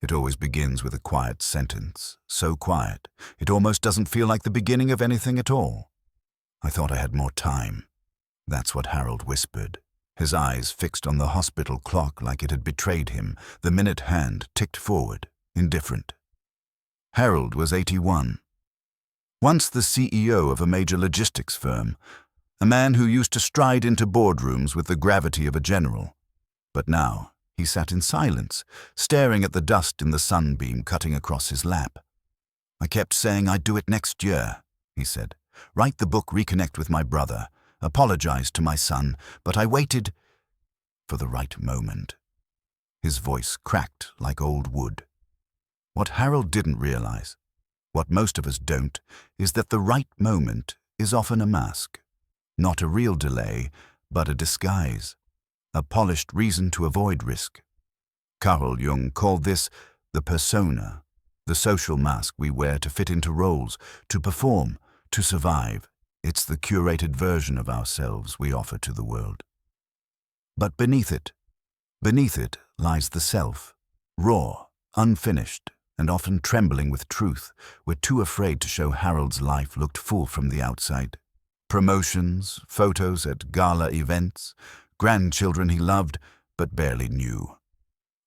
It always begins with a quiet sentence, so quiet, it almost doesn't feel like the beginning of anything at all. I thought I had more time. That's what Harold whispered, his eyes fixed on the hospital clock like it had betrayed him. The minute hand ticked forward, indifferent. Harold was 81. Once the CEO of a major logistics firm, a man who used to stride into boardrooms with the gravity of a general. But now he sat in silence, staring at the dust in the sunbeam cutting across his lap. "I kept saying I'd do it next year," he said. "Write the book, reconnect with my brother, apologize to my son, but I waited for the right moment." His voice cracked like old wood. What Harold didn't realize, what most of us don't, is that the right moment is often a mask. Not a real delay, but a disguise. A polished reason to avoid risk. Carl Jung called this the persona, the social mask we wear to fit into roles, to perform, to survive. It's the curated version of ourselves we offer to the world. But beneath it lies the self, raw, unfinished, and often trembling with truth. We're too afraid to show Harold's life looked full from the outside. Promotions, photos at gala events, grandchildren he loved but barely knew.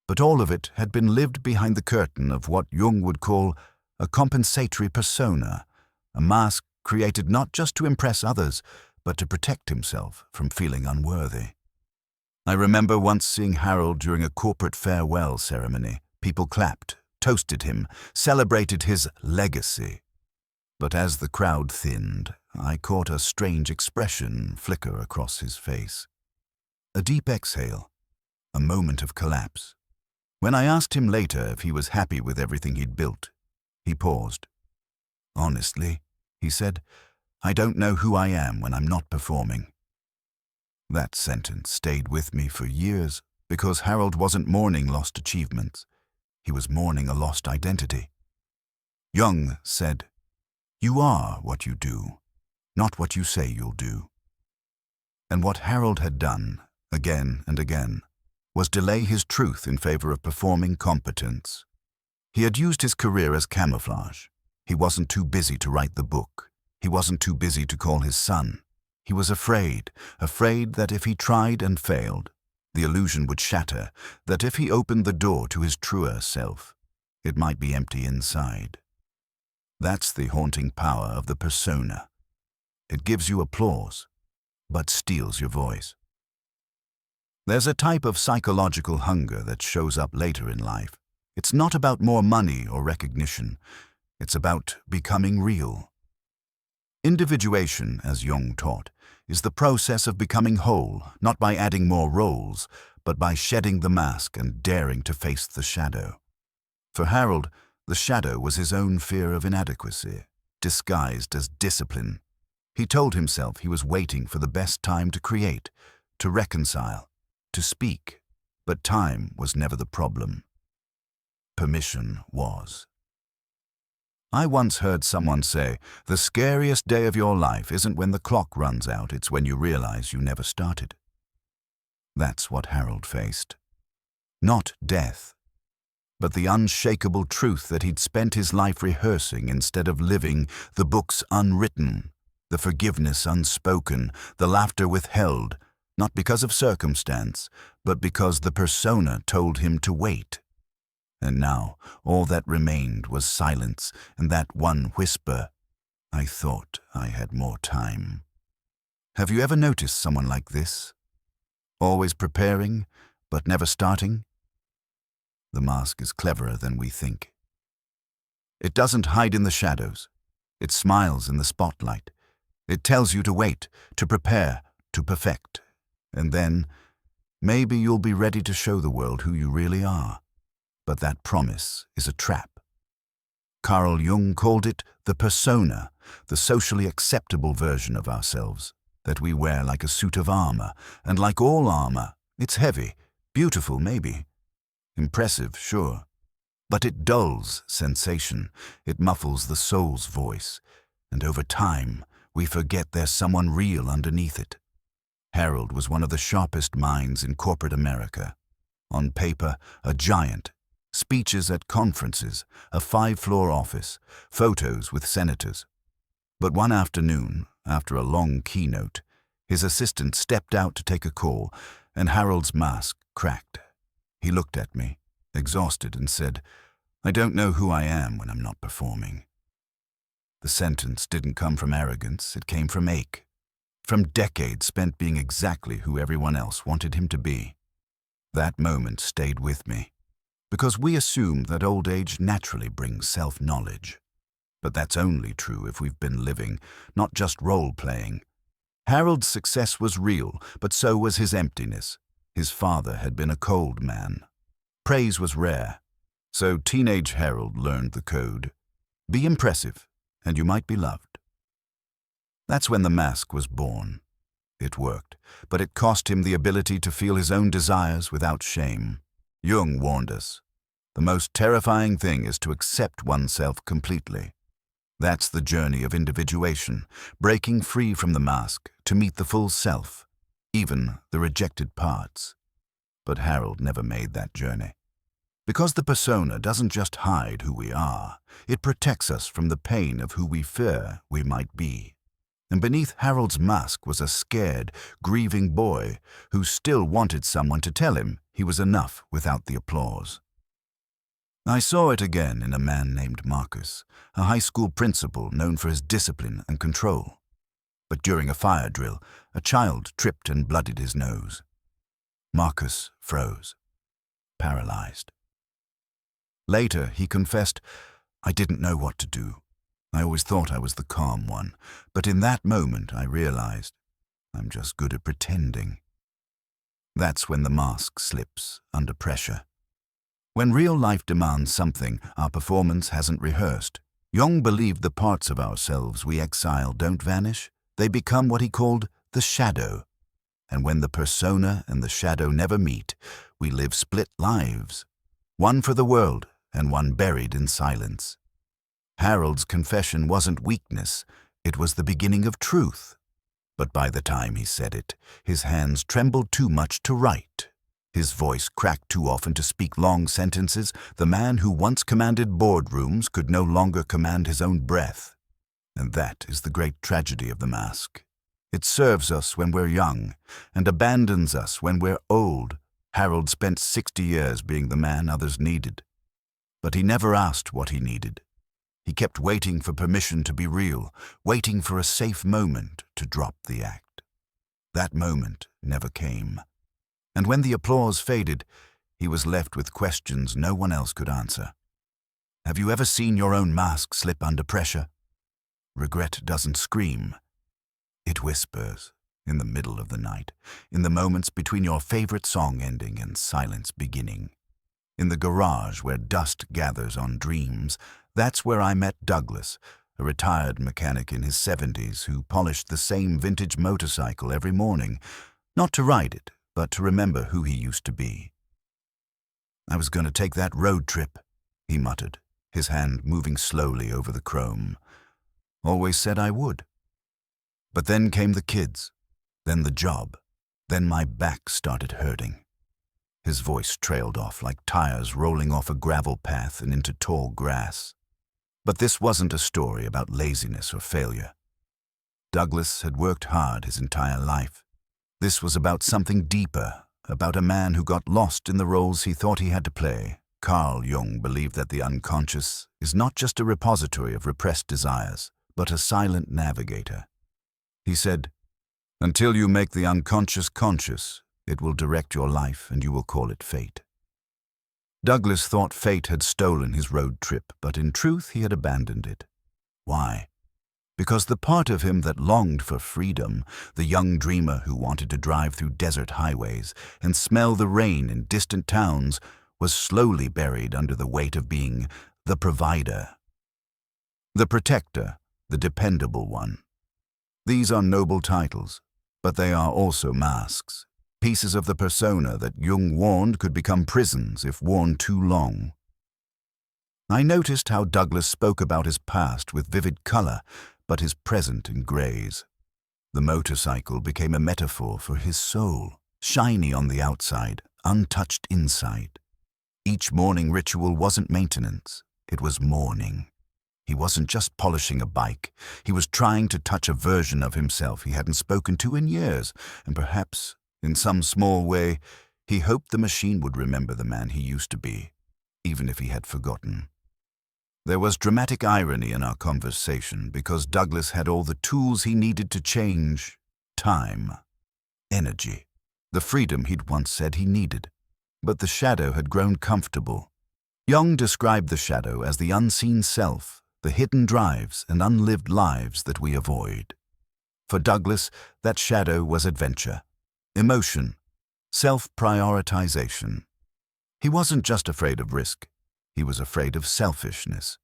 But all of it had been lived behind the curtain of what Jung would call a compensatory persona, a mask created not just to impress others, but to protect himself from feeling unworthy. I remember once seeing Harold during a corporate farewell ceremony. People clapped, toasted him, celebrated his legacy. But as the crowd thinned, I caught a strange expression flicker across his face. A deep exhale, a moment of collapse. When I asked him later if he was happy with everything he'd built, he paused. "Honestly," he said, "I don't know who I am when I'm not performing." That sentence stayed with me for years because Harold wasn't mourning lost achievements. He was mourning a lost identity. Jung said, "You are what you do, not what you say you'll do." And what Harold had done, again and again, was delay his truth in favor of performing competence. He had used his career as camouflage. He wasn't too busy to write the book. He wasn't too busy to call his son. He was afraid that if he tried and failed, the illusion would shatter, that if he opened the door to his truer self, it might be empty inside. That's the haunting power of the persona. It gives you applause, but steals your voice. There's a type of psychological hunger that shows up later in life. It's not about more money or recognition. It's about becoming real. Individuation, as Jung taught, is the process of becoming whole, not by adding more roles, but by shedding the mask and daring to face the shadow. For Harold, the shadow was his own fear of inadequacy, disguised as discipline. He told himself he was waiting for the best time to create, to reconcile, to speak, but time was never the problem. Permission was. I once heard someone say, "The scariest day of your life isn't when the clock runs out, it's when you realize you never started." That's what Harold faced. Not death, but the unshakable truth that he'd spent his life rehearsing instead of living, the books unwritten, the forgiveness unspoken, the laughter withheld, not because of circumstance, but because the persona told him to wait. And now all that remained was silence and that one whisper, "I thought I had more time." Have you ever noticed someone like this? Always preparing, but never starting? The mask is cleverer than we think. It doesn't hide in the shadows. It smiles in the spotlight. It tells you to wait, to prepare, to perfect. And then, maybe you'll be ready to show the world who you really are. But that promise is a trap. Carl Jung called it the persona, the socially acceptable version of ourselves, that we wear like a suit of armor, and like all armor, it's heavy, beautiful maybe, impressive, sure. But it dulls sensation, it muffles the soul's voice, and over time, we forget there's someone real underneath it. Harold was one of the sharpest minds in corporate America. On paper, a giant, speeches at conferences, a 5-floor office, photos with senators. But one afternoon, after a long keynote, his assistant stepped out to take a call, and Harold's mask cracked. He looked at me, exhausted, and said, "I don't know who I am when I'm not performing." The sentence didn't come from arrogance, it came from ache, from decades spent being exactly who everyone else wanted him to be. That moment stayed with me, because we assume that old age naturally brings self-knowledge. But that's only true if we've been living, not just role-playing. Harold's success was real, but so was his emptiness. His father had been a cold man. Praise was rare. So teenage Harold learned the code. Be impressive, and you might be loved. That's when the mask was born. It worked, but it cost him the ability to feel his own desires without shame. Jung warned us, the most terrifying thing is to accept oneself completely. That's the journey of individuation, breaking free from the mask to meet the full self, even the rejected parts. But Harold never made that journey. Because the persona doesn't just hide who we are, it protects us from the pain of who we fear we might be. And beneath Harold's mask was a scared, grieving boy who still wanted someone to tell him he was enough without the applause. I saw it again in a man named Marcus, a high school principal known for his discipline and control. But during a fire drill, a child tripped and bloodied his nose. Marcus froze, paralyzed. Later, he confessed, "I didn't know what to do. I always thought I was the calm one, but in that moment I realized I'm just good at pretending." That's when the mask slips under pressure. When real life demands something our performance hasn't rehearsed, Jung believed the parts of ourselves we exile don't vanish. They become what he called the shadow. And when the persona and the shadow never meet, we live split lives, one for the world and one buried in silence. Harold's confession wasn't weakness, it was the beginning of truth. But by the time he said it, his hands trembled too much to write. His voice cracked too often to speak long sentences. The man who once commanded boardrooms could no longer command his own breath. And that is the great tragedy of the mask. It serves us when we're young and abandons us when we're old. Harold spent 60 years being the man others needed. But he never asked what he needed. He kept waiting for permission to be real, waiting for a safe moment to drop the act. That moment never came. And when the applause faded, he was left with questions no one else could answer. Have you ever seen your own mask slip under pressure? Regret doesn't scream. It whispers in the middle of the night, in the moments between your favorite song ending and silence beginning. In the garage where dust gathers on dreams, that's where I met Douglas, a retired mechanic in his 70s who polished the same vintage motorcycle every morning, not to ride it, but to remember who he used to be. "I was going to take that road trip," he muttered, his hand moving slowly over the chrome. "Always said I would. But then came the kids, then the job, then my back started hurting." His voice trailed off like tires rolling off a gravel path and into tall grass. But this wasn't a story about laziness or failure. Douglas had worked hard his entire life. This was about something deeper, about a man who got lost in the roles he thought he had to play. Carl Jung believed that the unconscious is not just a repository of repressed desires, but a silent navigator. He said, "Until you make the unconscious conscious, it will direct your life and you will call it fate." Douglas thought fate had stolen his road trip, but in truth he had abandoned it. Why? Because the part of him that longed for freedom, the young dreamer who wanted to drive through desert highways and smell the rain in distant towns, was slowly buried under the weight of being the provider, the protector, the dependable one. These are noble titles, but they are also masks, pieces of the persona that Jung warned could become prisons if worn too long. I noticed how Douglas spoke about his past with vivid color, but his present in grays. The motorcycle became a metaphor for his soul, shiny on the outside, untouched inside. Each morning ritual wasn't maintenance, it was mourning. He wasn't just polishing a bike, he was trying to touch a version of himself he hadn't spoken to in years, and perhaps, in some small way, he hoped the machine would remember the man he used to be, even if he had forgotten. There was dramatic irony in our conversation because Douglas had all the tools he needed to change: time, energy, the freedom he'd once said he needed. But the shadow had grown comfortable. Jung described the shadow as the unseen self, the hidden drives and unlived lives that we avoid. For Douglas, that shadow was adventure, emotion, self-prioritization. He wasn't just afraid of risk, he was afraid of selfishness.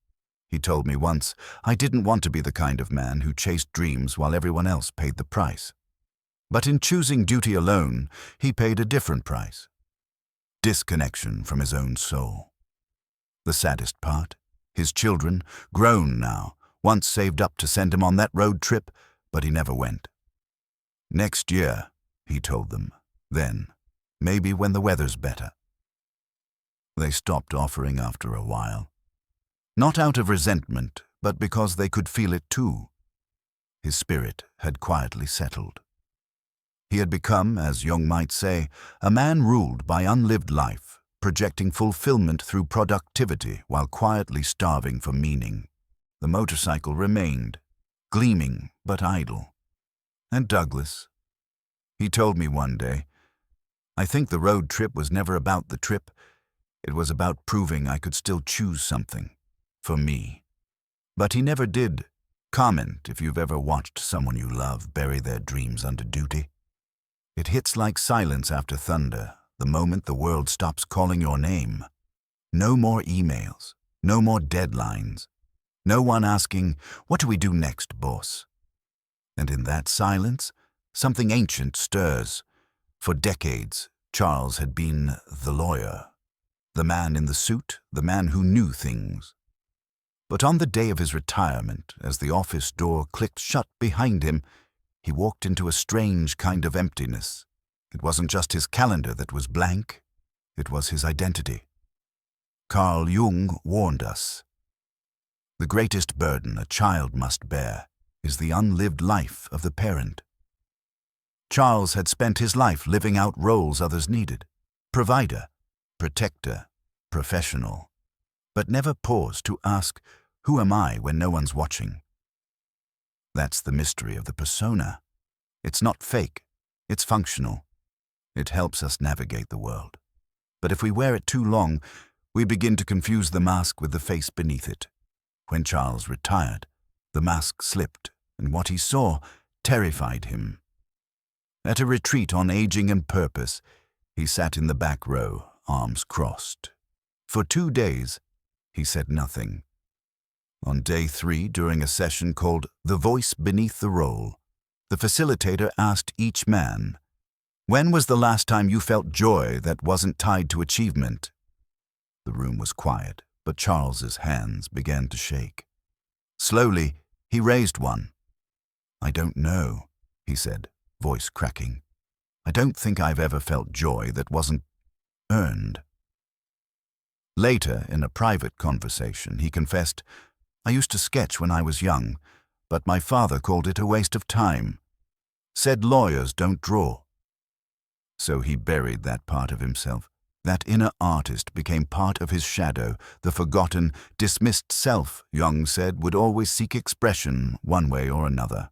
He told me once, I didn't want to be the kind of man who chased dreams while everyone else paid the price. But in choosing duty alone, he paid a different price: disconnection from his own soul. The saddest part, his children, grown now, once saved up to send him on that road trip, but he never went. Next year, he told them, then, maybe when the weather's better. They stopped offering after a while. Not out of resentment, but because they could feel it too. His spirit had quietly settled. He had become, as Jung might say, a man ruled by unlived life, projecting fulfillment through productivity while quietly starving for meaning. The motorcycle remained, gleaming but idle. And Douglas? He told me one day, I think the road trip was never about the trip. It was about proving I could still choose something, for me. But he never did comment if you've ever watched someone you love bury their dreams under duty. It hits like silence after thunder, the moment the world stops calling your name. No more emails, no more deadlines, no one asking, what do we do next, boss? And in that silence, something ancient stirs. For decades, Charles had been the lawyer, the man in the suit, the man who knew things. But on the day of his retirement, as the office door clicked shut behind him, he walked into a strange kind of emptiness. It wasn't just his calendar that was blank, it was his identity. Carl Jung warned us. The greatest burden a child must bear is the unlived life of the parent. Charles had spent his life living out roles others needed: provider, protector, professional, but never paused to ask, who am I when no one's watching? That's the mystery of the persona. It's not fake, it's functional. It helps us navigate the world. But if we wear it too long, we begin to confuse the mask with the face beneath it. When Charles retired, the mask slipped, and what he saw terrified him. At a retreat on aging and purpose, he sat in the back row, arms crossed. For 2 days, he said nothing. On day 3, during a session called The Voice Beneath the Role, the facilitator asked each man, when was the last time you felt joy that wasn't tied to achievement? The room was quiet, but Charles's hands began to shake. Slowly, he raised one. I don't know, he said, voice cracking. I don't think I've ever felt joy that wasn't earned. Later, in a private conversation, he confessed, I used to sketch when I was young, but my father called it a waste of time. Said lawyers don't draw. So he buried that part of himself. That inner artist became part of his shadow, the forgotten, dismissed self, Jung said, would always seek expression one way or another.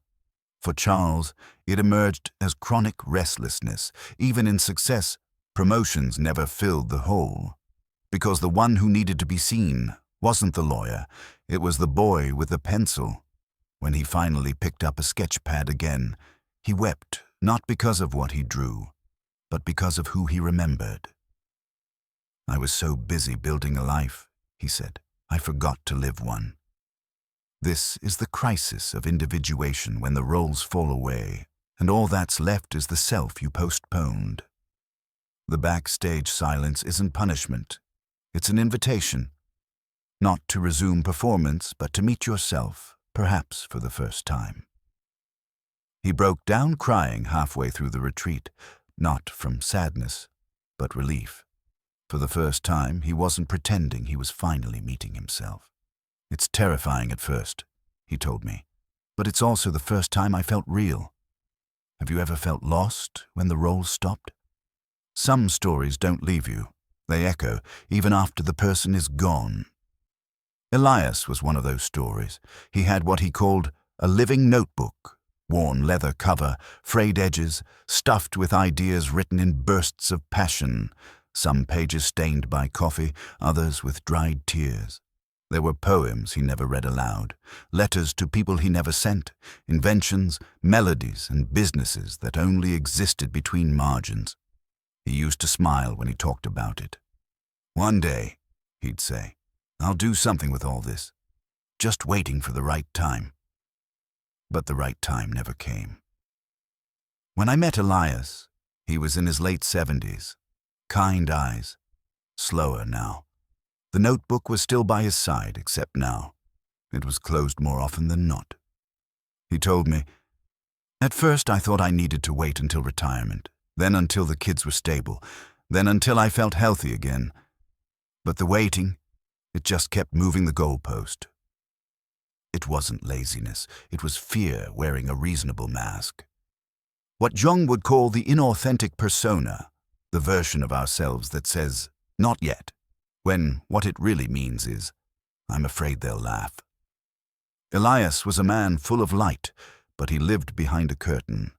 For Charles, it emerged as chronic restlessness. Even in success, promotions never filled the hole. Because the one who needed to be seen wasn't the lawyer, it was the boy with the pencil. When he finally picked up a sketch pad again, he wept, not because of what he drew, but because of who he remembered. I was so busy building a life, he said, I forgot to live one. This is the crisis of individuation when the roles fall away, and all that's left is the self you postponed. The backstage silence isn't punishment, it's an invitation. Not to resume performance, but to meet yourself, perhaps for the first time. He broke down crying halfway through the retreat, not from sadness, but relief. For the first time, he wasn't pretending he was finally meeting himself. "It's terrifying at first," he told me, "but it's also the first time I felt real." Have you ever felt lost when the roles stopped? Some stories don't leave you. They echo even after the person is gone. Elias was one of those stories. He had what he called a living notebook, worn leather cover, frayed edges, stuffed with ideas written in bursts of passion, some pages stained by coffee, others with dried tears. There were poems he never read aloud, letters to people he never sent, inventions, melodies, and businesses that only existed between margins. He used to smile when he talked about it. "One day," he'd say, "I'll do something with all this. Just waiting for the right time." But the right time never came. When I met Elias, he was in his late 70s. Kind eyes. Slower now. The notebook was still by his side, except now. It was closed more often than not. He told me, "At first I thought I needed to wait until retirement, then until the kids were stable, then until I felt healthy again. But the waiting, it just kept moving the goalpost." It wasn't laziness, it was fear wearing a reasonable mask. What Jung would call the inauthentic persona, the version of ourselves that says, "Not yet," when what it really means is, "I'm afraid they'll laugh." Elias was a man full of light, but he lived behind a curtain.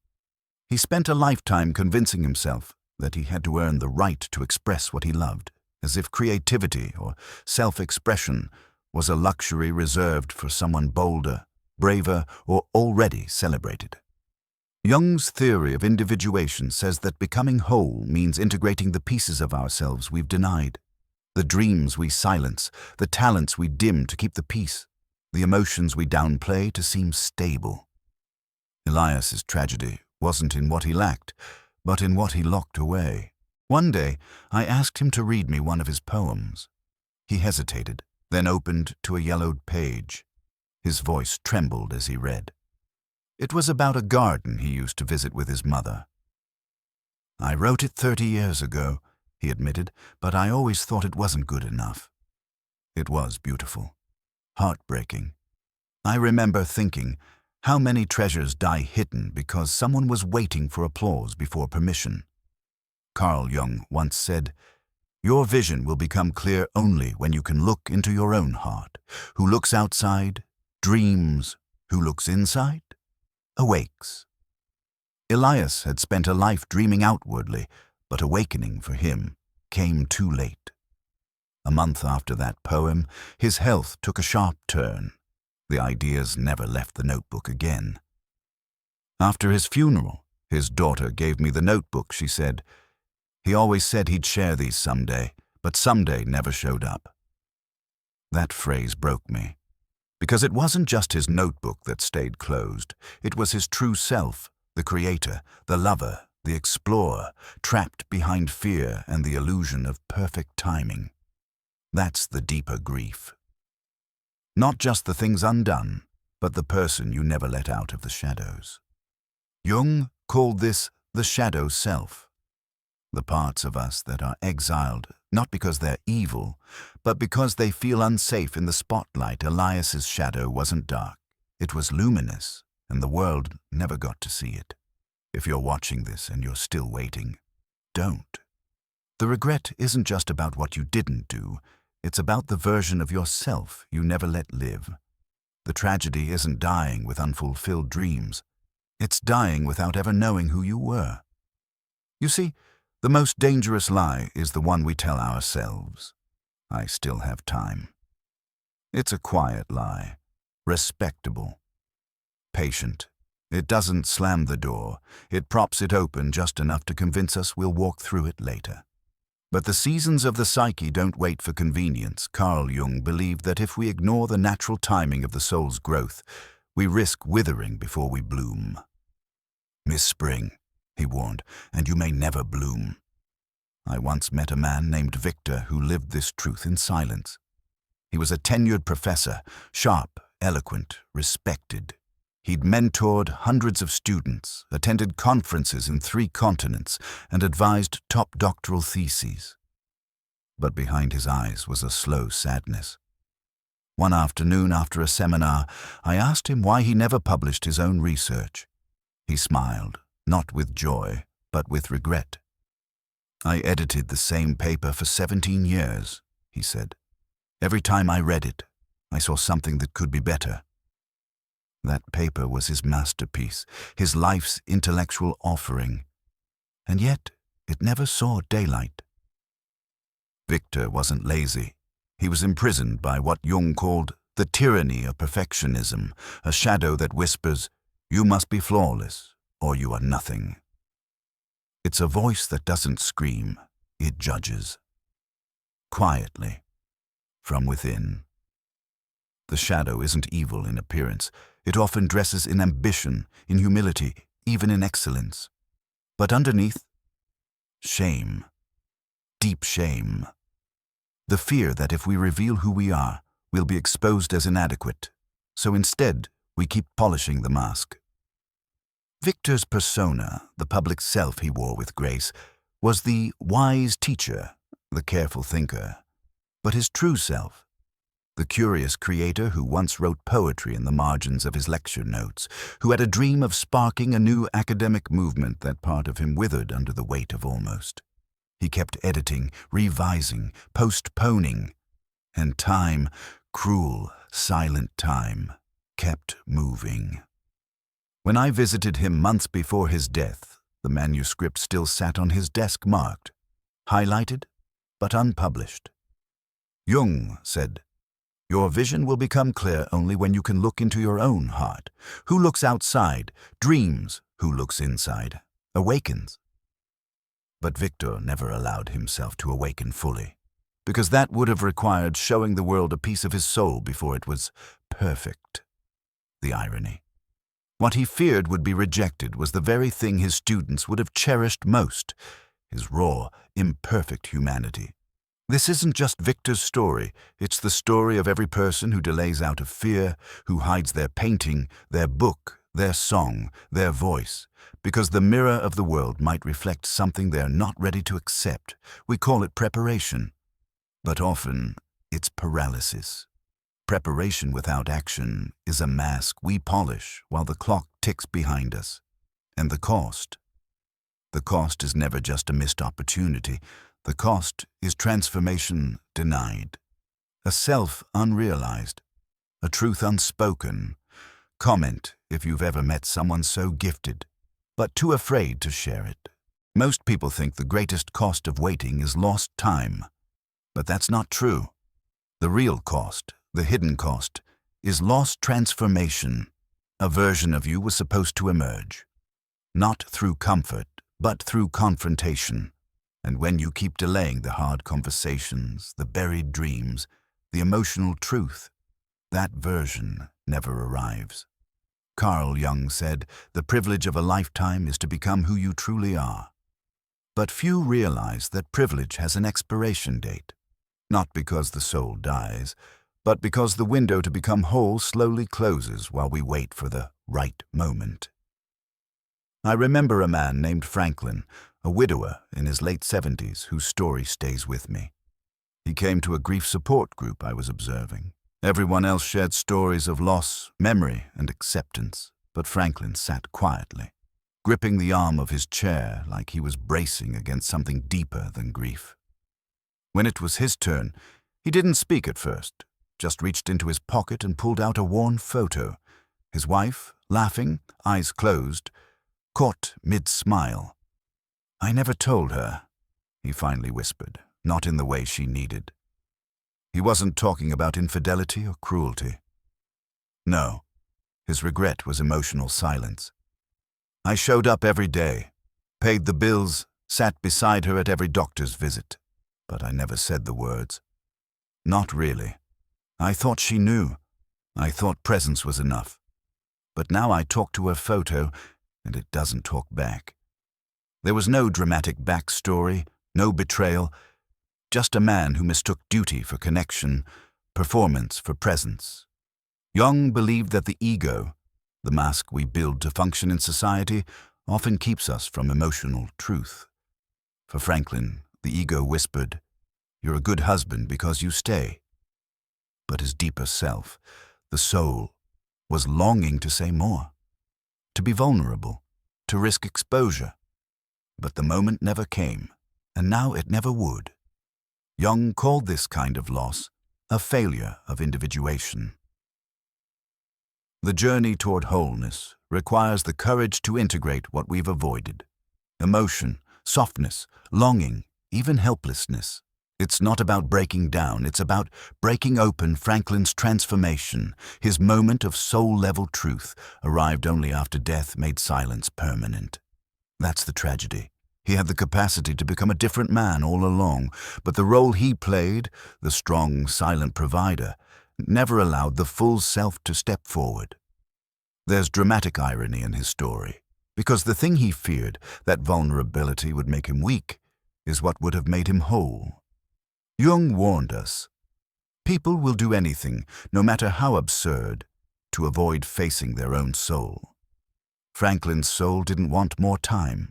He spent a lifetime convincing himself that he had to earn the right to express what he loved, as if creativity or self-expression was a luxury reserved for someone bolder, braver, or already celebrated. Jung's theory of individuation says that becoming whole means integrating the pieces of ourselves we've denied. The dreams we silence, the talents we dim to keep the peace, the emotions we downplay to seem stable. Elias's tragedy wasn't in what he lacked, but in what he locked away. One day, I asked him to read me one of his poems. He hesitated, then opened to a yellowed page. His voice trembled as he read. It was about a garden he used to visit with his mother. "I wrote it 30 years ago," he admitted, "but I always thought it wasn't good enough." It was beautiful, heartbreaking. I remember thinking, how many treasures die hidden because someone was waiting for applause before permission. Carl Jung once said, "Your vision will become clear only when you can look into your own heart. Who looks outside, dreams. Who looks inside, awakes." Elias had spent a life dreaming outwardly, but awakening for him came too late. A month after that poem, his health took a sharp turn. The ideas never left the notebook again. After his funeral, his daughter gave me the notebook. She said, "He always said he'd share these someday, but someday never showed up." That phrase broke me, because it wasn't just his notebook that stayed closed. It was his true self, the creator, the lover, the explorer, trapped behind fear and the illusion of perfect timing. That's the deeper grief. Not just the things undone, but the person you never let out of the shadows. Jung called this the shadow self. The parts of us that are exiled, not because they're evil, but because they feel unsafe in the spotlight. Elias's shadow wasn't dark. It was luminous, and the world never got to see it. If you're watching this and you're still waiting, don't. The regret isn't just about what you didn't do. It's about the version of yourself you never let live. The tragedy isn't dying with unfulfilled dreams. It's dying without ever knowing who you were. You see, the most dangerous lie is the one we tell ourselves. I still have time. It's a quiet lie, respectable, patient. It doesn't slam the door. It props it open just enough to convince us we'll walk through it later. But the seasons of the psyche don't wait for convenience. Carl Jung believed that if we ignore the natural timing of the soul's growth, we risk withering before we bloom. "Miss Spring," he warned, "and you may never bloom." I once met a man named Victor who lived this truth in silence. He was a tenured professor, sharp, eloquent, respected. He'd mentored hundreds of students, attended conferences in 3 continents, and advised top doctoral theses. but behind his eyes was a slow sadness. One afternoon after a seminar, I asked him why he never published his own research. He smiled, not with joy, but with regret. "I edited the same paper for 17 years, he said. "Every time I read it, I saw something that could be better." That paper was his masterpiece, his life's intellectual offering, and yet it never saw daylight. Victor wasn't lazy. He was imprisoned by what Jung called the tyranny of perfectionism, a shadow that whispers, "You must be flawless, or you are nothing." It's a voice that doesn't scream, it judges. Quietly, from within. The shadow isn't evil in appearance. It often dresses in ambition, in humility, even in excellence. But underneath, shame. Deep shame. The fear that if we reveal who we are, we'll be exposed as inadequate. So instead, we keep polishing the mask. Victor's persona, the public self he wore with grace, was the wise teacher, the careful thinker. But his true self, the curious creator who once wrote poetry in the margins of his lecture notes, who had a dream of sparking a new academic movement, that part of him withered under the weight of almost. He kept editing, revising, postponing, and time, cruel, silent time, kept moving. When I visited him months before his death, the manuscript still sat on his desk marked, highlighted, but unpublished. Jung said, "Your vision will become clear only when you can look into your own heart. Who looks outside, dreams. Who looks inside, awakens." But Victor never allowed himself to awaken fully, because that would have required showing the world a piece of his soul before it was perfect. The irony. What he feared would be rejected was the very thing his students would have cherished most, his raw, imperfect humanity. This isn't just Victor's story, it's the story of every person who delays out of fear, who hides their painting, their book, their song, their voice, because the mirror of the world might reflect something they're not ready to accept. We call it preparation, but often it's paralysis. Preparation without action is a mask we polish while the clock ticks behind us. And the cost? The cost is never just a missed opportunity. The cost is transformation denied, a self unrealized, a truth unspoken. Comment if you've ever met someone so gifted, but too afraid to share it. Most people think the greatest cost of waiting is lost time, but that's not true. The real cost, the hidden cost, is lost transformation. A version of you was supposed to emerge, not through comfort, but through confrontation. And when you keep delaying the hard conversations, the buried dreams, the emotional truth, that version never arrives. Carl Jung said, "The privilege of a lifetime is to become who you truly are." But few realize that privilege has an expiration date, not because the soul dies, but because the window to become whole slowly closes while we wait for the right moment. I remember a man named Franklin, a widower in his late 70s, whose story stays with me. He came to a grief support group I was observing. Everyone else shared stories of loss, memory, and acceptance, but Franklin sat quietly, gripping the arm of his chair like he was bracing against something deeper than grief. When it was his turn, he didn't speak at first, just reached into his pocket and pulled out a worn photo. His wife, laughing, eyes closed, caught mid-smile. "I never told her," he finally whispered, not in the way she needed. He wasn't talking about infidelity or cruelty. No, his regret was emotional silence. "I showed up every day, paid the bills, sat beside her at every doctor's visit, but I never said the words. Not really. I thought she knew. I thought presence was enough. But now I talk to her photo, and it doesn't talk back. There was no dramatic backstory, no betrayal, just a man who mistook duty for connection, performance for presence. Jung believed that the ego, the mask we build to function in society, often keeps us from emotional truth. For Franklin, the ego whispered, You're a good husband because you stay. But his deeper self, the soul, was longing to say more, to be vulnerable, to risk exposure. But the moment never came, and now it never would. Jung called this kind of loss a failure of individuation. The journey toward wholeness requires the courage to integrate what we've avoided. Emotion, softness, longing, even helplessness. It's not about breaking down, it's about breaking open. Franklin's transformation, his moment of soul-level truth, arrived only after death made silence permanent. That's the tragedy. He had the capacity to become a different man all along, but the role he played, the strong, silent provider, never allowed the full self to step forward. There's dramatic irony in his story, because the thing he feared, that vulnerability would make him weak, is what would have made him whole. Jung warned us, people will do anything, no matter how absurd, to avoid facing their own soul. Franklin's soul didn't want more time.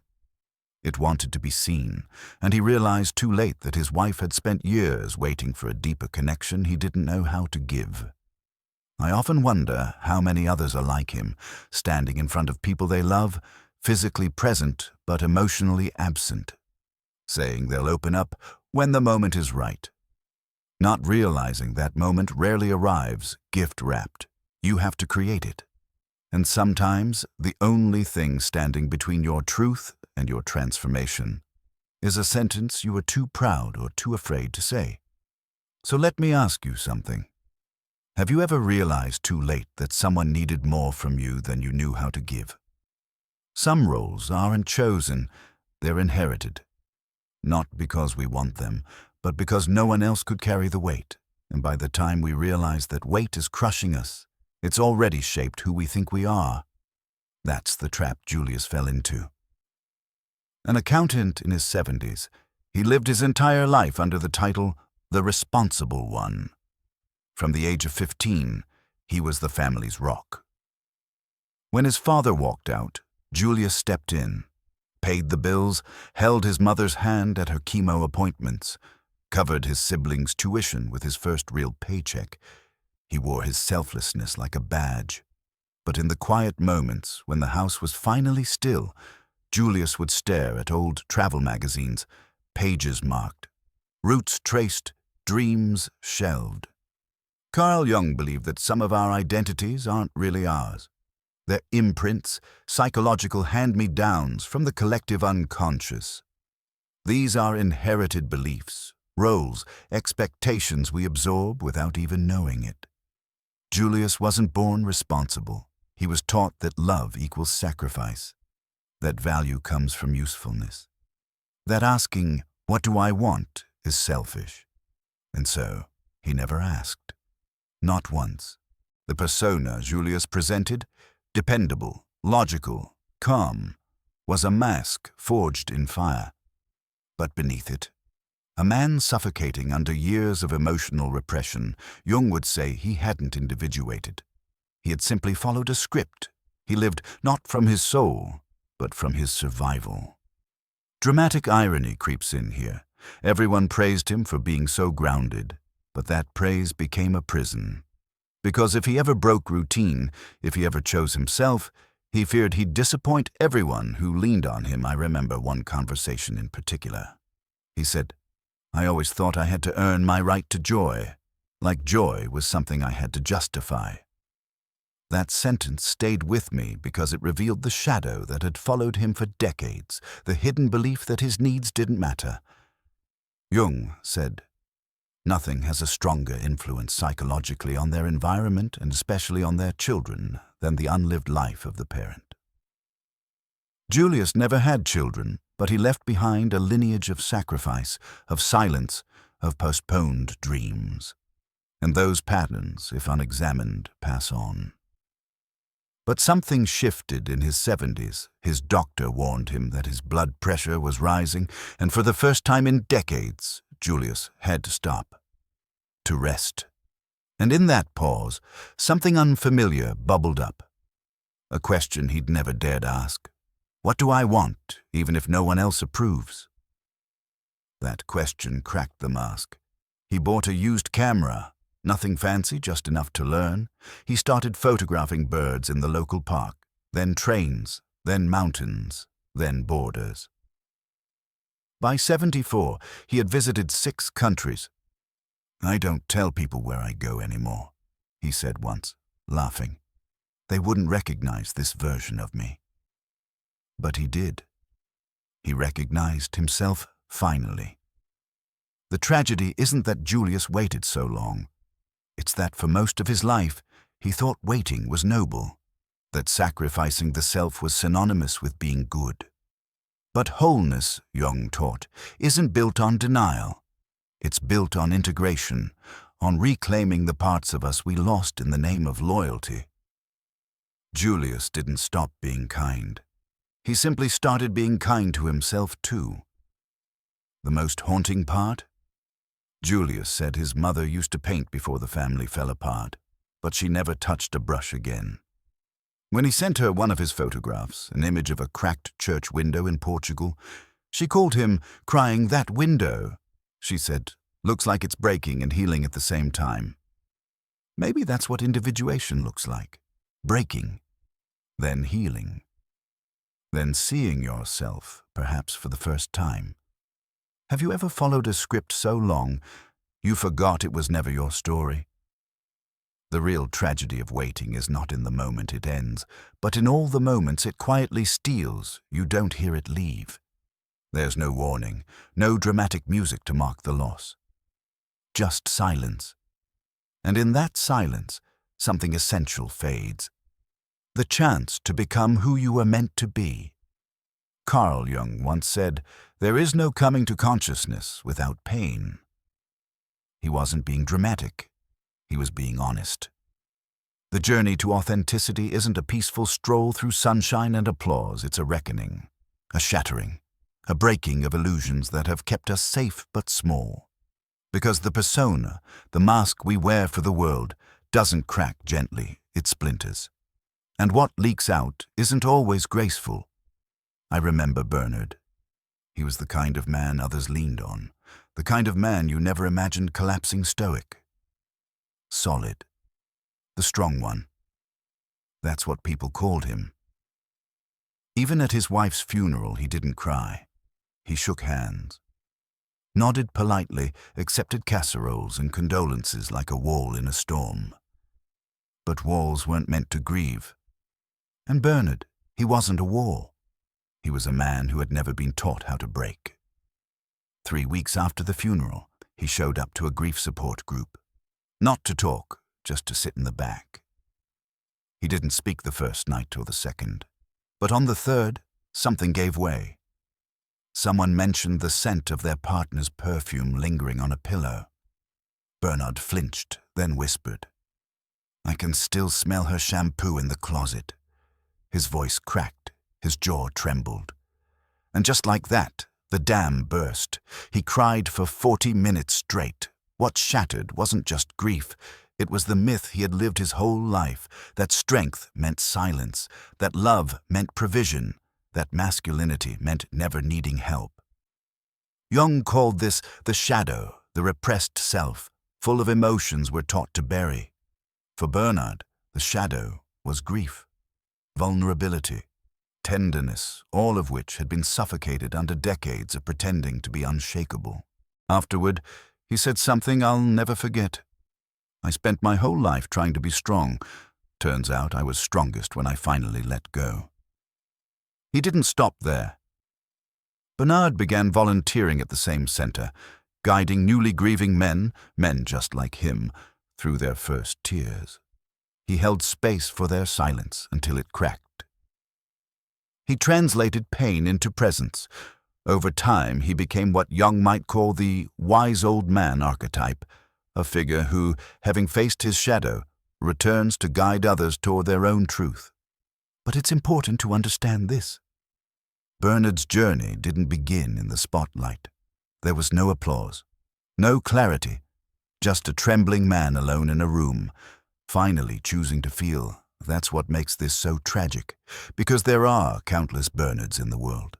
It wanted to be seen, and he realized too late that his wife had spent years waiting for a deeper connection he didn't know how to give. I often wonder how many others are like him, standing in front of people they love, physically present but emotionally absent, saying they'll open up when the moment is right. Not realizing that moment rarely arrives, gift-wrapped. You have to create it. And sometimes the only thing standing between your truth and your transformation is a sentence you are too proud or too afraid to say. So let me ask you something. Have you ever realized too late that someone needed more from you than you knew how to give? Some roles aren't chosen, they're inherited. Not because we want them, but because no one else could carry the weight. And by the time we realize that weight is crushing us, it's already shaped who we think we are. That's the trap Julius fell into. An accountant in his 70s, he lived his entire life under the title, the responsible one. From the age of 15, he was the family's rock. When his father walked out, Julius stepped in, paid the bills, held his mother's hand at her chemo appointments, covered his siblings' tuition with his first real paycheck. He wore his selflessness like a badge. But in the quiet moments, when the house was finally still, Julius would stare at old travel magazines, pages marked, routes traced, dreams shelved. Carl Jung believed that some of our identities aren't really ours. They're imprints, psychological hand-me-downs from the collective unconscious. These are inherited beliefs, roles, expectations we absorb without even knowing it. Julius wasn't born responsible. He was taught that love equals sacrifice, that value comes from usefulness, that asking, "What do I want?" is selfish. And so, he never asked. Not once. The persona Julius presented, dependable, logical, calm, was a mask forged in fire. But beneath it, a man suffocating under years of emotional repression. Jung would say he hadn't individuated. He had simply followed a script. He lived not from his soul, but from his survival. Dramatic irony creeps in here. Everyone praised him for being so grounded, but that praise became a prison. Because if he ever broke routine, if he ever chose himself, he feared he'd disappoint everyone who leaned on him. I remember one conversation in particular. He said, "I always thought I had to earn my right to joy, like joy was something I had to justify." That sentence stayed with me because it revealed the shadow that had followed him for decades, the hidden belief that his needs didn't matter. Jung said, "Nothing has a stronger influence psychologically on their environment and especially on their children than the unlived life of the parent." Julius never had children, but he left behind a lineage of sacrifice, of silence, of postponed dreams. And those patterns, if unexamined, pass on. But something shifted in his 70s. His doctor warned him that his blood pressure was rising, and for the first time in decades, Julius had to stop, to rest. And in that pause, something unfamiliar bubbled up. A question he'd never dared ask. What do I want, even if no one else approves? That question cracked the mask. He bought a used camera, nothing fancy, just enough to learn. He started photographing birds in the local park, then trains, then mountains, then borders. By 74, he had visited 6 countries. "I don't tell people where I go anymore," he said once, laughing. "They wouldn't recognize this version of me." But he did. He recognized himself finally. The tragedy isn't that Julius waited so long. It's that for most of his life, he thought waiting was noble, that sacrificing the self was synonymous with being good. But wholeness, Jung taught, isn't built on denial. It's built on integration, on reclaiming the parts of us we lost in the name of loyalty. Julius didn't stop being kind. He simply started being kind to himself too. The most haunting part? Julius said his mother used to paint before the family fell apart, but she never touched a brush again. When he sent her one of his photographs, an image of a cracked church window in Portugal, she called him crying, "That window," she said, "looks like it's breaking and healing at the same time." Maybe that's what individuation looks like. Breaking, then healing, then seeing yourself, perhaps for the first time. Have you ever followed a script so long you forgot it was never your story? The real tragedy of waiting is not in the moment it ends, but in all the moments it quietly steals, you don't hear it leave. There's no warning, no dramatic music to mark the loss. Just silence. And in that silence, something essential fades. The chance to become who you were meant to be. Carl Jung once said, "There is no coming to consciousness without pain." He wasn't being dramatic. He was being honest. The journey to authenticity isn't a peaceful stroll through sunshine and applause. It's a reckoning, a shattering, a breaking of illusions that have kept us safe but small. Because the persona, the mask we wear for the world, doesn't crack gently, it splinters. And what leaks out isn't always graceful. I remember Bernard. He was the kind of man others leaned on, the kind of man you never imagined collapsing stoic. Solid. The strong one. That's what people called him. Even at his wife's funeral, he didn't cry. He shook hands. Nodded politely, accepted casseroles and condolences like a wall in a storm. But walls weren't meant to grieve. And Bernard, he wasn't a wall. He was a man who had never been taught how to break. 3 weeks after the funeral, he showed up to a grief support group. Not to talk, just to sit in the back. He didn't speak the first night or the second, but on the third, something gave way. Someone mentioned the scent of their partner's perfume lingering on a pillow. Bernard flinched, then whispered, "I can still smell her shampoo in the closet." His voice cracked. His jaw trembled. And just like that, the dam burst. He cried for 40 minutes straight. What shattered wasn't just grief. It was the myth he had lived his whole life, that strength meant silence, that love meant provision, that masculinity meant never needing help. Jung called this the shadow, the repressed self, full of emotions we're taught to bury. For Bernard, the shadow was grief, vulnerability, tenderness, all of which had been suffocated under decades of pretending to be unshakable. Afterward, he said something I'll never forget. "I spent my whole life trying to be strong. Turns out I was strongest when I finally let go." He didn't stop there. Bernard began volunteering at the same center, guiding newly grieving men just like him, through their first tears. He held space for their silence until it cracked. He translated pain into presence. Over time, he became what Jung might call the wise old man archetype, a figure who, having faced his shadow, returns to guide others toward their own truth. But it's important to understand this. Bernard's journey didn't begin in the spotlight. There was no applause, no clarity, just a trembling man alone in a room, finally choosing to feel. That's what makes this so tragic, because there are countless Bernards in the world.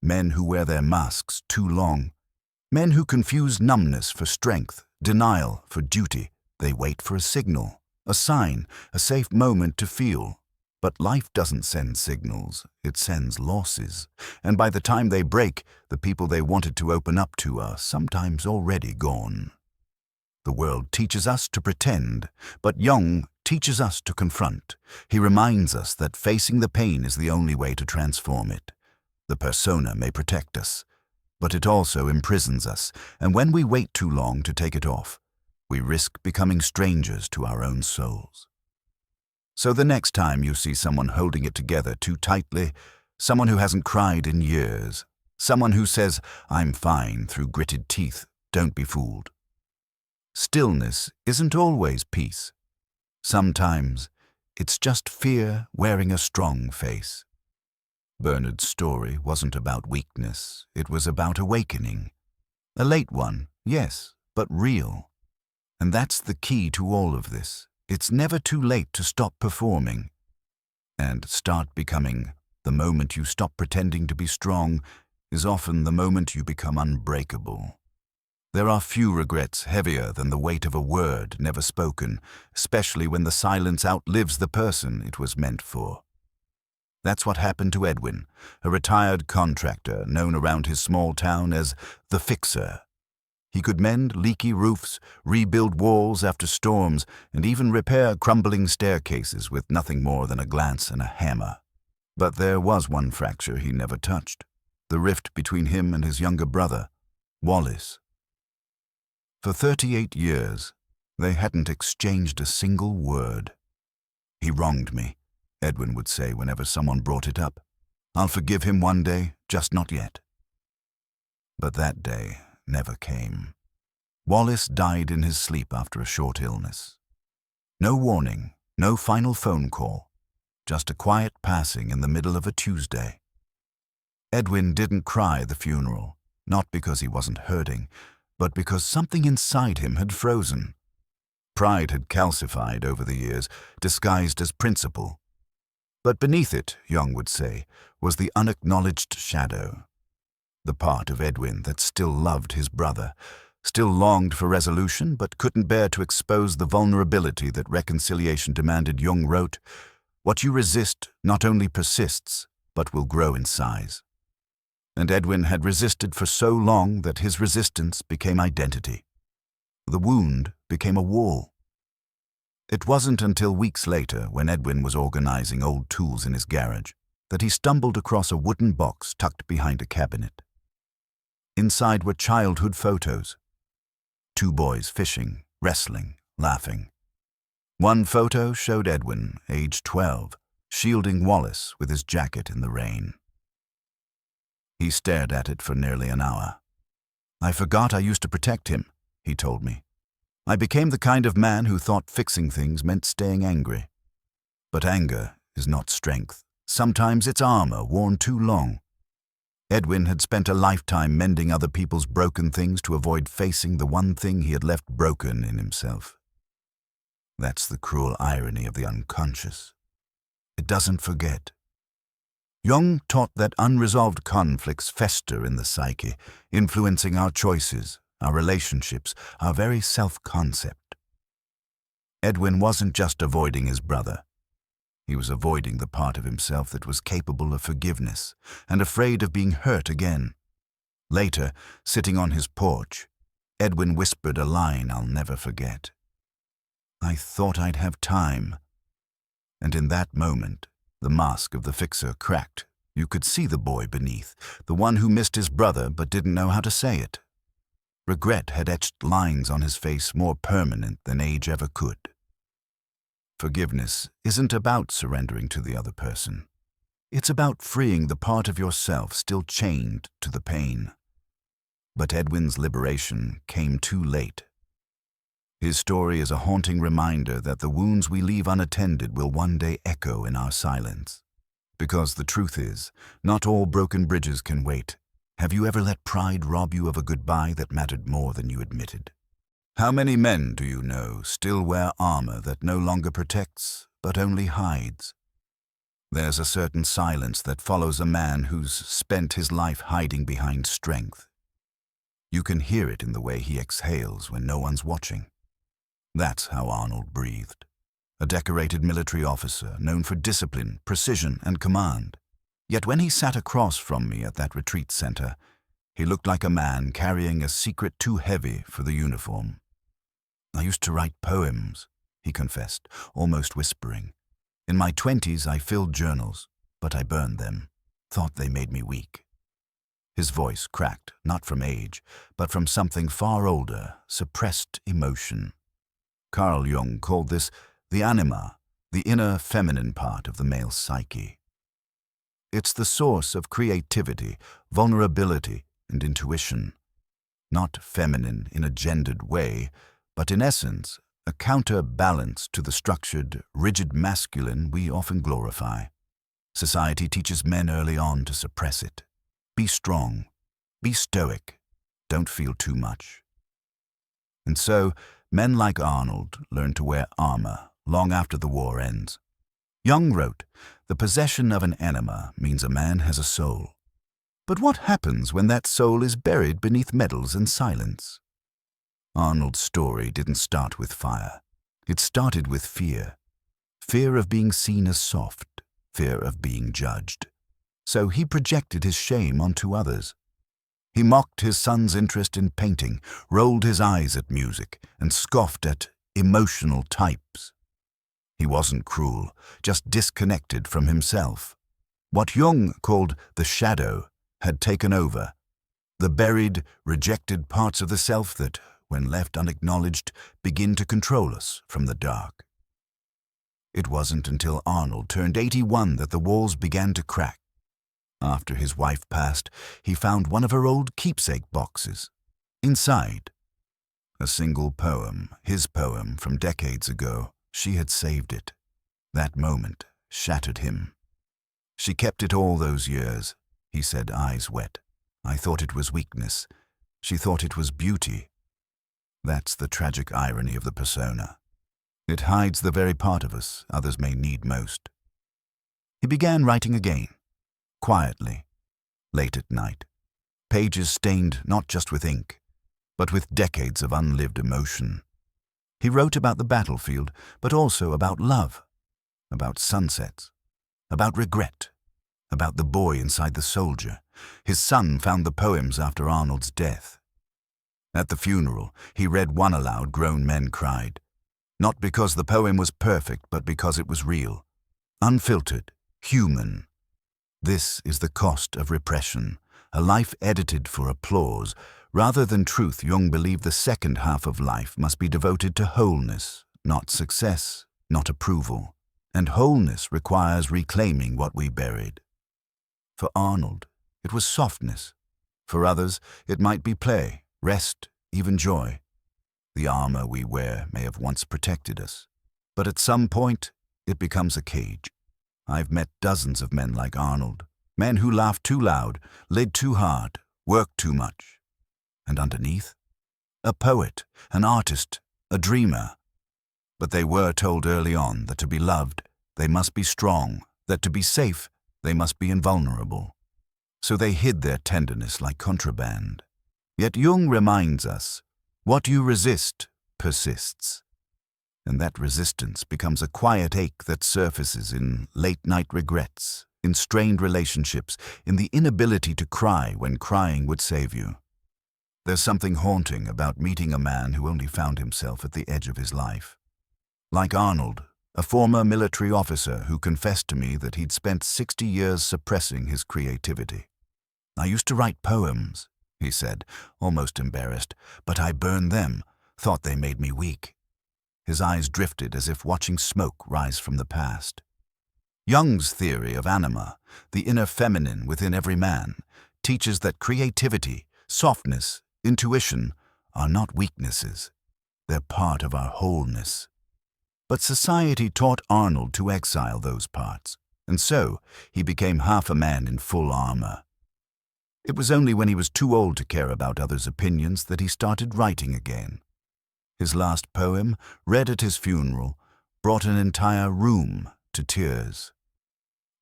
Men who wear their masks too long, men who confuse numbness for strength, denial for duty. They wait for a signal, a sign, a safe moment to feel. But life doesn't send signals, it sends losses. And by the time they break, the people they wanted to open up to are sometimes already gone. The world teaches us to pretend, but Jung teaches us to confront. He reminds us that facing the pain is the only way to transform it. The persona may protect us, but it also imprisons us, and when we wait too long to take it off, we risk becoming strangers to our own souls. So the next time you see someone holding it together too tightly, someone who hasn't cried in years, someone who says, "I'm fine," through gritted teeth, don't be fooled. Stillness isn't always peace. Sometimes it's just fear wearing a strong face. Bernard's story wasn't about weakness, it was about awakening. A late one, yes, but real. And that's the key to all of this. It's never too late to stop performing and start becoming. The moment you stop pretending to be strong is often the moment you become unbreakable. There are few regrets heavier than the weight of a word never spoken, especially when the silence outlives the person it was meant for. That's what happened to Edwin, a retired contractor known around his small town as the Fixer. He could mend leaky roofs, rebuild walls after storms, and even repair crumbling staircases with nothing more than a glance and a hammer. But there was one fracture he never touched, the rift between him and his younger brother, Wallace. For 38 years, they hadn't exchanged a single word. "He wronged me," Edwin would say whenever someone brought it up. "I'll forgive him one day, just not yet." But that day never came. Wallace died in his sleep after a short illness. No warning, no final phone call, just a quiet passing in the middle of a Tuesday. Edwin didn't cry at the funeral, not because he wasn't hurting, but because something inside him had frozen. Pride had calcified over the years, disguised as principle. But beneath it, Jung would say, was the unacknowledged shadow. The part of Edwin that still loved his brother, still longed for resolution, but couldn't bear to expose the vulnerability that reconciliation demanded. Jung wrote, "What you resist not only persists, but will grow in size." And Edwin had resisted for so long that his resistance became identity. The wound became a wall. It wasn't until weeks later, when Edwin was organizing old tools in his garage, that he stumbled across a wooden box tucked behind a cabinet. Inside were childhood photos. 2 boys fishing, wrestling, laughing. One photo showed Edwin, age 12, shielding Wallace with his jacket in the rain. He stared at it for nearly an hour. "I forgot I used to protect him," he told me. "I became the kind of man who thought fixing things meant staying angry. But anger is not strength. Sometimes it's armor worn too long." Edwin had spent a lifetime mending other people's broken things to avoid facing the one thing he had left broken in himself. That's the cruel irony of the unconscious. It doesn't forget. Jung taught that unresolved conflicts fester in the psyche, influencing our choices, our relationships, our very self-concept. Edwin wasn't just avoiding his brother. He was avoiding the part of himself that was capable of forgiveness and afraid of being hurt again. Later, sitting on his porch, Edwin whispered a line I'll never forget. "I thought I'd have time." And in that moment, the mask of the Fixer cracked. You could see the boy beneath, the one who missed his brother but didn't know how to say it. Regret had etched lines on his face more permanent than age ever could. Forgiveness isn't about surrendering to the other person. It's about freeing the part of yourself still chained to the pain. But Edwin's liberation came too late. His story is a haunting reminder that the wounds we leave unattended will one day echo in our silence. Because the truth is, not all broken bridges can wait. Have you ever let pride rob you of a goodbye that mattered more than you admitted? How many men do you know still wear armor that no longer protects, but only hides? There's a certain silence that follows a man who's spent his life hiding behind strength. You can hear it in the way he exhales when no one's watching. That's how Arnold breathed. A decorated military officer known for discipline, precision, and command. Yet when he sat across from me at that retreat center, he looked like a man carrying a secret too heavy for the uniform. "I used to write poems," he confessed, almost whispering. "In my 20s, I filled journals, but I burned them, thought they made me weak." His voice cracked, not from age, but from something far older, suppressed emotion. Carl Jung called this the anima, the inner feminine part of the male psyche. It's the source of creativity, vulnerability, and intuition. Not feminine in a gendered way, but in essence, a counterbalance to the structured, rigid masculine we often glorify. Society teaches men early on to suppress it. Be strong, be stoic, don't feel too much. And so, men like Arnold learn to wear armor long after the war ends. Jung wrote, "The possession of an anima means a man has a soul. But what happens when that soul is buried beneath medals and silence?" Arnold's story didn't start with fire. It started with fear. Fear of being seen as soft, fear of being judged. So he projected his shame onto others. He mocked his son's interest in painting, rolled his eyes at music, and scoffed at emotional types. He wasn't cruel, just disconnected from himself. What Jung called the shadow had taken over, the buried, rejected parts of the self that, when left unacknowledged, begin to control us from the dark. It wasn't until Arnold turned 81 that the walls began to crack. After his wife passed, he found one of her old keepsake boxes. Inside, a single poem, his poem from decades ago. She had saved it. That moment shattered him. "She kept it all those years," he said, eyes wet. "I thought it was weakness. She thought it was beauty." That's the tragic irony of the persona. It hides the very part of us others may need most. He began writing again, quietly, late at night. Pages stained not just with ink, but with decades of unlived emotion. He wrote about the battlefield, but also about love, about sunsets, about regret, about the boy inside the soldier. His son found the poems after Arnold's death. At the funeral, he read one aloud. Grown men cried. Not because the poem was perfect, but because it was real, unfiltered, human. This is the cost of repression, a life edited for applause. Rather than truth, Jung believed the second half of life must be devoted to wholeness, not success, not approval. And wholeness requires reclaiming what we buried. For Arnold, it was softness. For others, it might be play, rest, even joy. The armor we wear may have once protected us, but at some point, it becomes a cage. I've met dozens of men like Arnold, men who laughed too loud, led too hard, worked too much. And underneath, a poet, an artist, a dreamer. But they were told early on that to be loved, they must be strong, that to be safe, they must be invulnerable. So they hid their tenderness like contraband. Yet Jung reminds us, what you resist persists. And that resistance becomes a quiet ache that surfaces in late-night regrets, in strained relationships, in the inability to cry when crying would save you. There's something haunting about meeting a man who only found himself at the edge of his life. Like Arnold, a former military officer who confessed to me that he'd spent 60 years suppressing his creativity. "I used to write poems," he said, almost embarrassed, "but I burned them, thought they made me weak." His eyes drifted as if watching smoke rise from the past. Jung's theory of anima, the inner feminine within every man, teaches that creativity, softness, intuition are not weaknesses. They're part of our wholeness. But society taught Arnold to exile those parts, and so he became half a man in full armor. It was only when he was too old to care about others' opinions that he started writing again. His last poem, read at his funeral, brought an entire room to tears.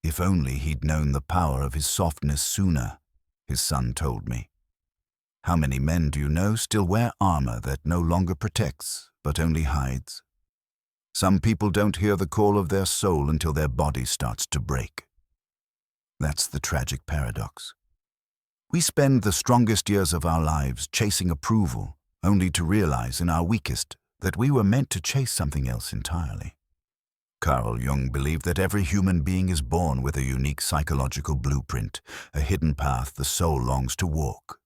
If only he'd known the power of his softness sooner, his son told me. How many men do you know still wear armor that no longer protects, but only hides? Some people don't hear the call of their soul until their body starts to break. That's the tragic paradox. We spend the strongest years of our lives chasing approval, only to realize in our weakest that we were meant to chase something else entirely. Carl Jung believed that every human being is born with a unique psychological blueprint, a hidden path the soul longs to walk.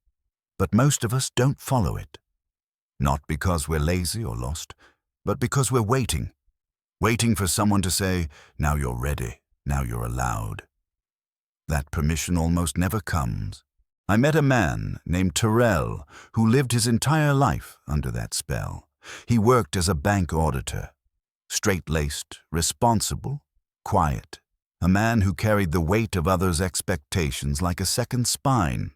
But most of us don't follow it. Not because we're lazy or lost, but because we're waiting for someone to say, "Now you're ready, now you're allowed." That permission almost never comes. I met a man named Terrell who lived his entire life under that spell. He worked as a bank auditor. Straight-laced, responsible, quiet. A man who carried the weight of others' expectations like a second spine.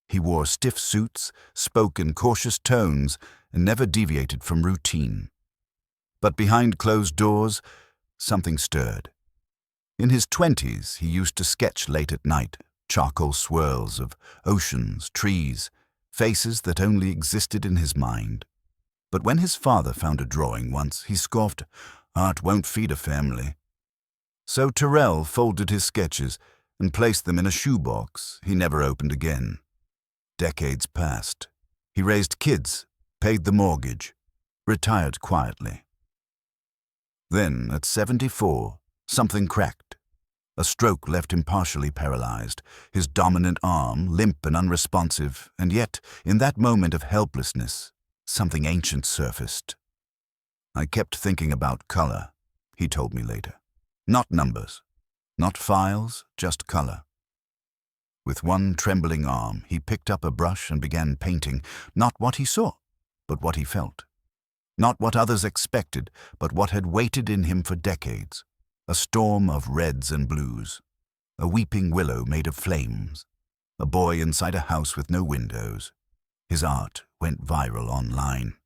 He wore stiff suits, spoke in cautious tones, and never deviated from routine. But behind closed doors, something stirred. In his 20s, he used to sketch late at night, charcoal swirls of oceans, trees, faces that only existed in his mind. But when his father found a drawing once, he scoffed, "Art won't feed a family." So Terrell folded his sketches and placed them in a shoebox he never opened again. Decades passed. He raised kids, paid the mortgage, retired quietly. Then, at 74, something cracked. A stroke left him partially paralyzed, his dominant arm limp and unresponsive, and yet, in that moment of helplessness, something ancient surfaced. "I kept thinking about color," he told me later. "Not numbers, not files, just color." With one trembling arm, he picked up a brush and began painting, not what he saw, but what he felt. Not what others expected, but what had waited in him for decades. A storm of reds and blues. A weeping willow made of flames. A boy inside a house with no windows. His art went viral online.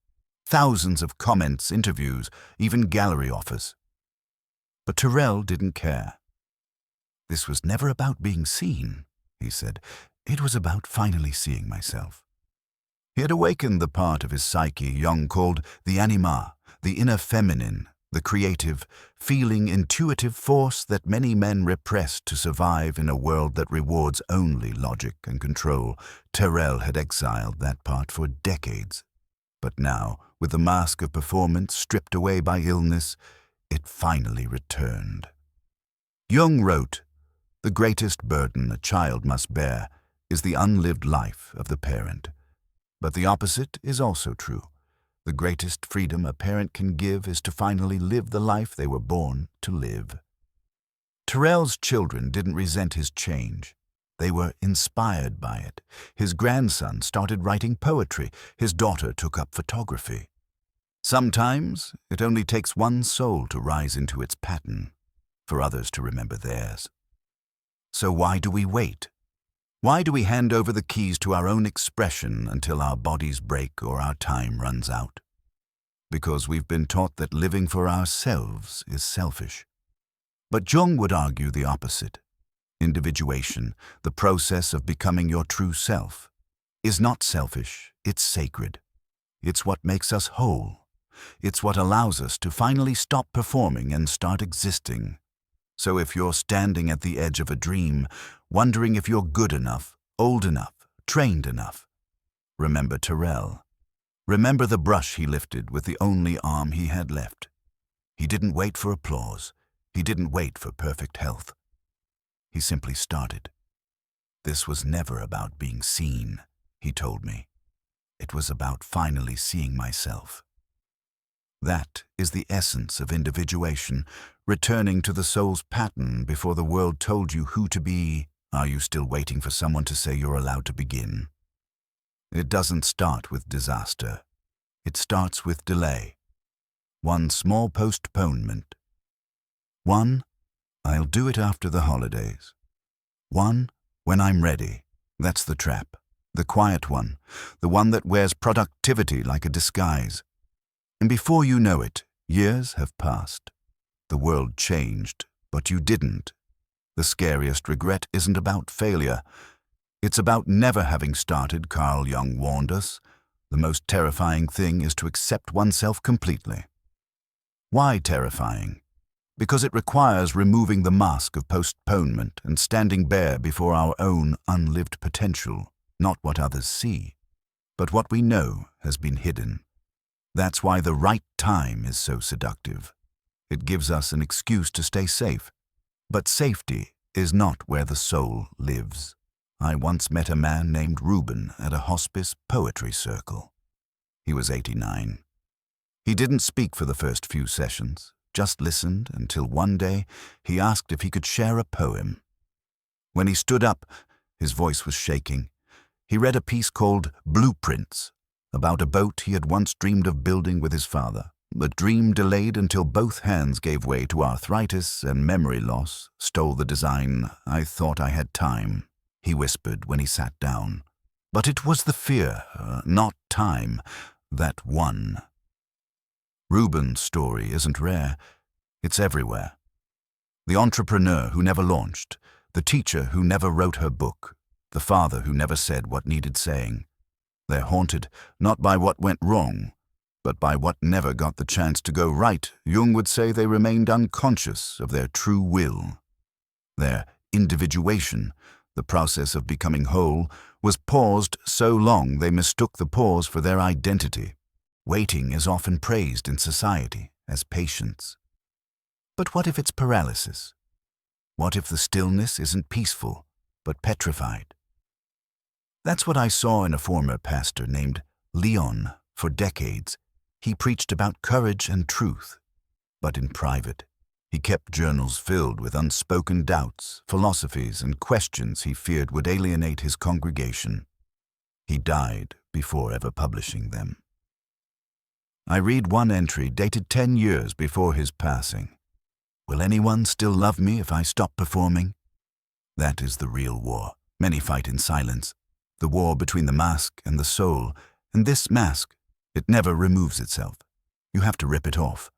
Thousands of comments, interviews, even gallery offers. But Terrell didn't care. "This was never about being seen," he said. "It was about finally seeing myself." He had awakened the part of his psyche Jung called the anima, the inner feminine, the creative, feeling, intuitive force that many men repress to survive in a world that rewards only logic and control. Terrell had exiled that part for decades. But now, with the mask of performance stripped away by illness, it finally returned. Jung wrote, "The greatest burden a child must bear is the unlived life of the parent." But the opposite is also true. The greatest freedom a parent can give is to finally live the life they were born to live. Terrell's children didn't resent his change. They were inspired by it. His grandson started writing poetry. His daughter took up photography. Sometimes it only takes one soul to rise into its pattern, for others to remember theirs. So why do we wait? Why do we hand over the keys to our own expression until our bodies break or our time runs out? Because we've been taught that living for ourselves is selfish. But Jung would argue the opposite. Individuation, the process of becoming your true self, is not selfish, it's sacred. It's what makes us whole. It's what allows us to finally stop performing and start existing. So if you're standing at the edge of a dream, wondering if you're good enough, old enough, trained enough, remember Terrell. Remember the brush he lifted with the only arm he had left. He didn't wait for applause. He didn't wait for perfect health. He simply started. "This was never about being seen," he told me. "It was about finally seeing myself." That is the essence of individuation, returning to the soul's pattern before the world told you who to be. Are you still waiting for someone to say you're allowed to begin? It doesn't start with disaster. It starts with delay. One small postponement. One, "I'll do it after the holidays." One, "When I'm ready." That's the trap. The quiet one. The one that wears productivity like a disguise. And before you know it, years have passed. The world changed, but you didn't. The scariest regret isn't about failure. It's about never having started, Carl Jung warned us. The most terrifying thing is to accept oneself completely. Why terrifying? Because it requires removing the mask of postponement and standing bare before our own unlived potential, not what others see, but what we know has been hidden. That's why the right time is so seductive. It gives us an excuse to stay safe. But safety is not where the soul lives. I once met a man named Reuben at a hospice poetry circle. He was 89. He didn't speak for the first few sessions, just listened until one day he asked if he could share a poem. When he stood up, his voice was shaking. He read a piece called Blueprints, about a boat he had once dreamed of building with his father. The dream delayed until both hands gave way to arthritis and memory loss stole the design. I thought I had time, he whispered when he sat down. But it was the fear, not time, that won. Reuben's story isn't rare. It's everywhere. The entrepreneur who never launched, the teacher who never wrote her book, the father who never said what needed saying. They're haunted not by what went wrong, but by what never got the chance to go right. Jung would say they remained unconscious of their true will. Their individuation, the process of becoming whole, was paused so long they mistook the pause for their identity. Waiting is often praised in society as patience. But what if it's paralysis? What if the stillness isn't peaceful, but petrified? That's what I saw in a former pastor named Leon. For decades, he preached about courage and truth, but in private. He kept journals filled with unspoken doubts, philosophies, and questions he feared would alienate his congregation. He died before ever publishing them. I read one entry dated 10 years before his passing. Will anyone still love me if I stop performing? That is the real war. Many fight in silence. The war between the mask and the soul. And this mask, it never removes itself. You have to rip it off.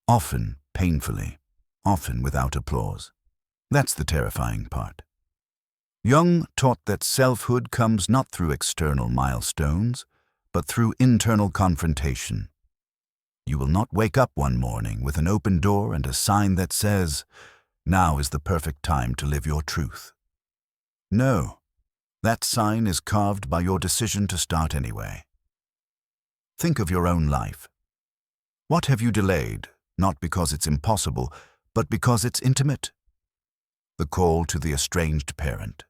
Often painfully, often without applause. That's the terrifying part. Jung taught that selfhood comes not through external milestones, but through internal confrontation. You will not wake up one morning with an open door and a sign that says, "Now is the perfect time to live your truth." No, that sign is carved by your decision to start anyway. Think of your own life. What have you delayed, not because it's impossible, but because it's intimate? The call to the estranged parent.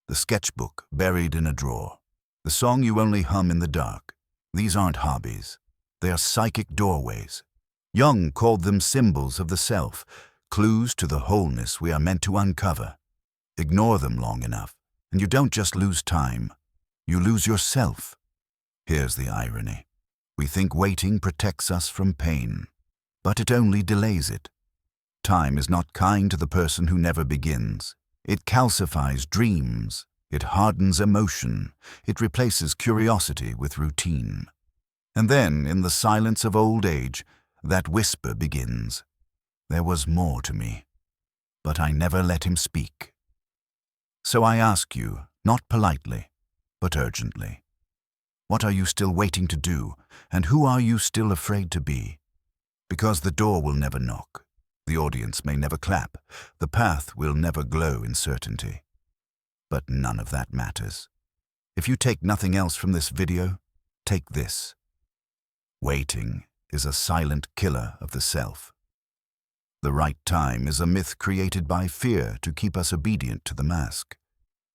The sketchbook buried in a drawer. The song you only hum in the dark. These aren't hobbies. They are psychic doorways. Jung called them symbols of the self, clues to the wholeness we are meant to uncover. Ignore them long enough, and you don't just lose time, you lose yourself. Here's the irony. We think waiting protects us from pain, but it only delays it. Time is not kind to the person who never begins. It calcifies dreams. It hardens emotion. It replaces curiosity with routine. And then, in the silence of old age, that whisper begins. There was more to me, but I never let him speak. So I ask you, not politely, but urgently, what are you still waiting to do, and who are you still afraid to be? Because the door will never knock, the audience may never clap, the path will never glow in certainty. But none of that matters. If you take nothing else from this video, take this. Waiting is a silent killer of the self. The right time is a myth created by fear to keep us obedient to the mask.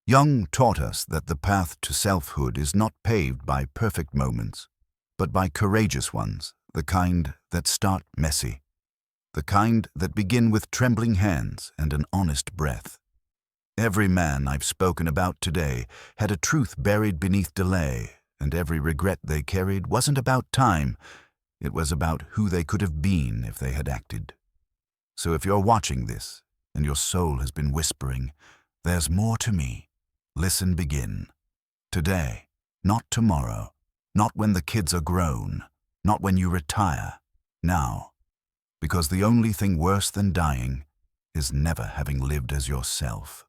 Jung taught us that the path to selfhood is not paved by perfect moments, but by courageous ones, the kind that start messy, the kind that begin with trembling hands and an honest breath. Every man I've spoken about today had a truth buried beneath delay, and every regret they carried wasn't about time, it was about who they could have been if they had acted. So if you're watching this, and your soul has been whispering, "There's more to me," listen, begin. Today, not tomorrow, not when the kids are grown, not when you retire, now. Because the only thing worse than dying is never having lived as yourself.